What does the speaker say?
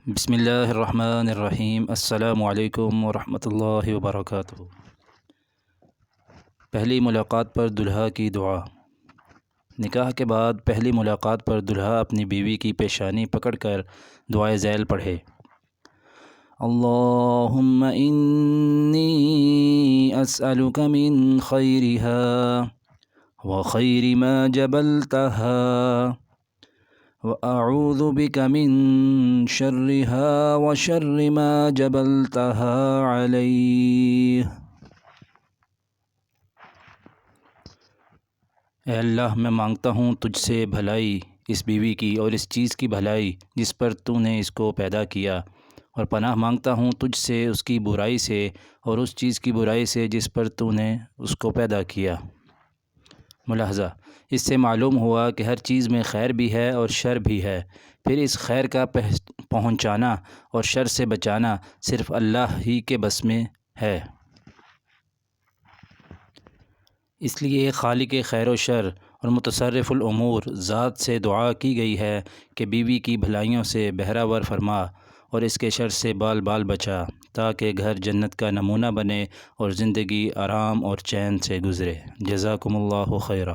بسم اللہ الرحمن الرحیم۔ السلام علیکم ورحمۃ اللہ وبرکاتہ۔ پہلی ملاقات پر دلہا کی دعا۔ نکاح کے بعد پہلی ملاقات پر دلہا اپنی بیوی کی پیشانی پکڑ کر دعائے ذیل پڑھے۔ اللہم انی اسألک من خیرها وخیر ما جبلتها وأعوذ بك من شرها وشر ما جبلتها عليه۔ اے اللہ، میں مانگتا ہوں تجھ سے بھلائی اس بیوی کی اور اس چیز کی بھلائی جس پر تو نے اس کو پیدا کیا، اور پناہ مانگتا ہوں تجھ سے اس کی برائی سے اور اس چیز کی برائی سے جس پر تو نے اس کو پیدا کیا۔ ملاحظہ: اس سے معلوم ہوا کہ ہر چیز میں خیر بھی ہے اور شر بھی ہے، پھر اس خیر کا پہنچانا اور شر سے بچانا صرف اللہ ہی کے بس میں ہے۔ اس لیے خالق خیر و شر اور متصرف الامور ذات سے دعا کی گئی ہے کہ بیوی کی بھلائیوں سے بہرہ ور فرما اور اس کے شر سے بال بال بچا، تاکہ گھر جنت کا نمونہ بنے اور زندگی آرام اور چین سے گزرے۔ جزاکم اللہ خیرہ۔